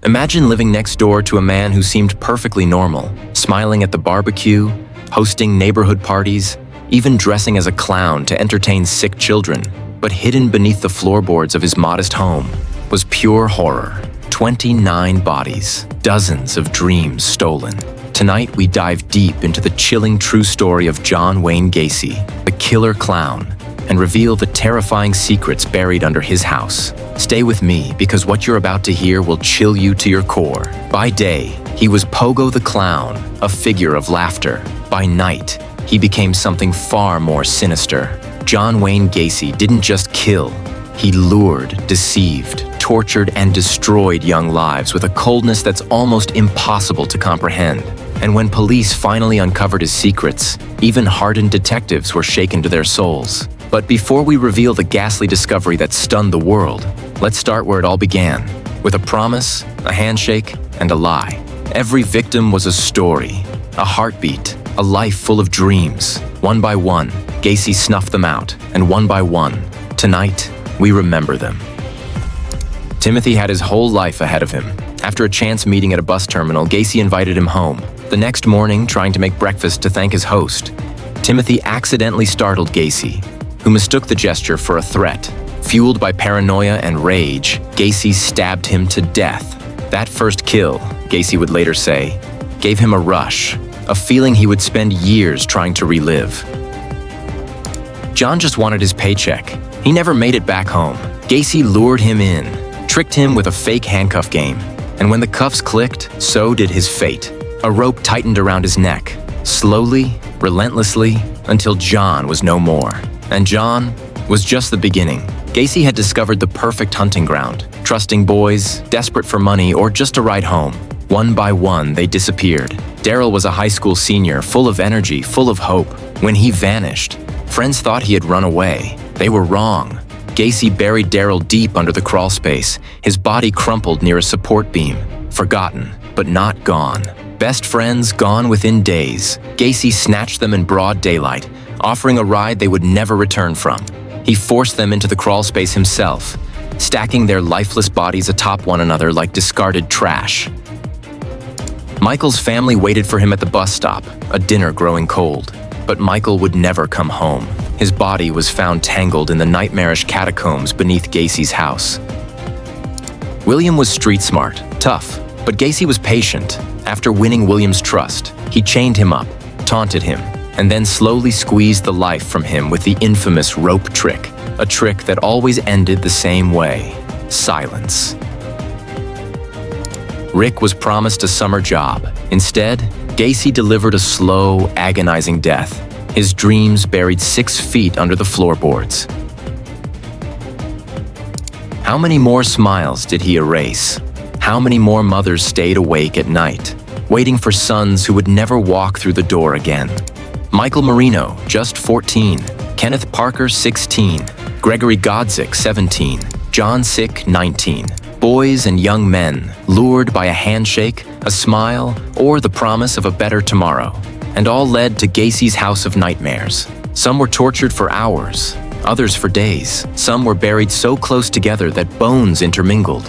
Imagine living next door to a man who seemed perfectly normal, smiling at the barbecue, hosting neighborhood parties, even dressing as a clown to entertain sick children. But hidden beneath the floorboards of his modest home was pure horror. 29 bodies, dozens of dreams stolen. Tonight, we dive deep into the chilling true story of John Wayne Gacy, the killer clown, and reveal the terrifying secrets buried under his house. Stay with me, because what you're about to hear will chill you to your core. By day, he was Pogo the Clown, a figure of laughter. By night, he became something far more sinister. John Wayne Gacy didn't just kill, he lured, deceived, tortured, and destroyed young lives with a coldness that's almost impossible to comprehend. And when police finally uncovered his secrets, even hardened detectives were shaken to their souls. But before we reveal the ghastly discovery that stunned the world, let's start where it all began, with a promise, a handshake, and a lie. Every victim was a story, a heartbeat, a life full of dreams. One by one, Gacy snuffed them out, and one by one, tonight, we remember them. Timothy had his whole life ahead of him. After a chance meeting at a bus terminal, Gacy invited him home. The next morning, trying to make breakfast to thank his host, Timothy accidentally startled Gacy, who mistook the gesture for a threat. Fueled by paranoia and rage, Gacy stabbed him to death. That first kill, Gacy would later say, gave him a rush, a feeling he would spend years trying to relive. John just wanted his paycheck. He never made it back home. Gacy lured him in, tricked him with a fake handcuff game, and when the cuffs clicked, so did his fate. A rope tightened around his neck, slowly, relentlessly, until John was no more. And John was just the beginning. Gacy had discovered the perfect hunting ground, trusting boys, desperate for money, or just a ride home. One by one, they disappeared. Daryl was a high school senior, full of energy, full of hope. When he vanished, friends thought he had run away. They were wrong. Gacy buried Daryl deep under the crawl space, his body crumpled near a support beam. Forgotten, but not gone. Best friends gone within days. Gacy snatched them in broad daylight, offering a ride they would never return from. He forced them into the crawl space himself, stacking their lifeless bodies atop one another like discarded trash. Michael's family waited for him at the bus stop, a dinner growing cold. But Michael would never come home. His body was found tangled in the nightmarish catacombs beneath Gacy's house. William was street smart, tough, but Gacy was patient. After winning William's trust, he chained him up, taunted him, and then slowly squeezed the life from him with the infamous rope trick, a trick that always ended the same way: silence. Rick was promised a summer job. Instead, Gacy delivered a slow, agonizing death, his dreams buried 6 feet under the floorboards. How many more smiles did he erase? How many more mothers stayed awake at night, waiting for sons who would never walk through the door again? Michael Marino, just 14, Kenneth Parker, 16, Gregory Godzik, 17, John Sick, 19. Boys and young men, lured by a handshake, a smile, or the promise of a better tomorrow. And all led to Gacy's house of nightmares. Some were tortured for hours, others for days. Some were buried so close together that bones intermingled,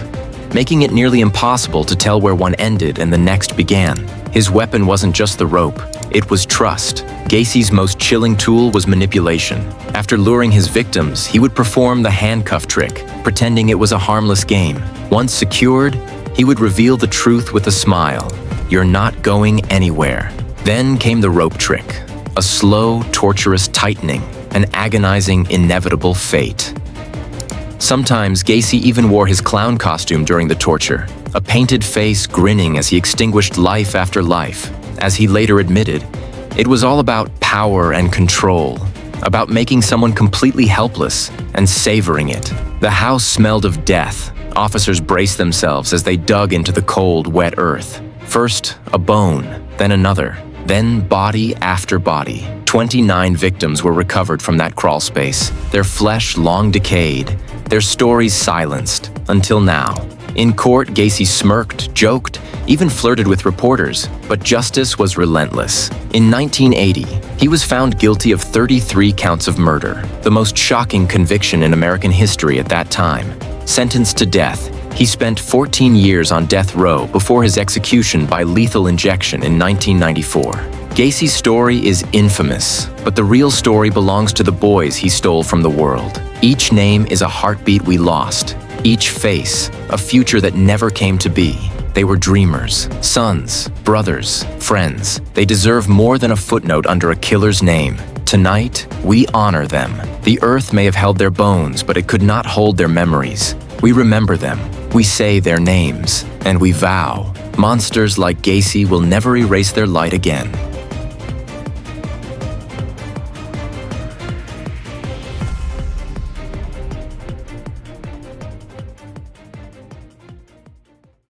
making it nearly impossible to tell where one ended and the next began. His weapon wasn't just the rope, it was trust. Gacy's most chilling tool was manipulation. After luring his victims, he would perform the handcuff trick, pretending it was a harmless game. Once secured, he would reveal the truth with a smile. "You're not going anywhere." Then came the rope trick, a slow, torturous tightening, an agonizing, inevitable fate. Sometimes Gacy even wore his clown costume during the torture, a painted face grinning as he extinguished life after life. As he later admitted, it was all about power and control, about making someone completely helpless and savoring it. The house smelled of death. Officers braced themselves as they dug into the cold, wet earth. First, a bone, then another, then body after body. 29 victims were recovered from that crawl space, their flesh long decayed, their stories silenced, until now. In court, Gacy smirked, joked, even flirted with reporters, but justice was relentless. In 1980, he was found guilty of 33 counts of murder, the most shocking conviction in American history at that time. Sentenced to death, He spent 14 years on death row before his execution by lethal injection in 1994. Gacy's story is infamous, but the real story belongs to the boys he stole from the world. Each name is a heartbeat we lost. Each face, a future that never came to be. They were dreamers, sons, brothers, friends. They deserve more than a footnote under a killer's name. Tonight, we honor them. The earth may have held their bones, but it could not hold their memories. We remember them. We say their names. And we vow, monsters like Gacy will never erase their light again.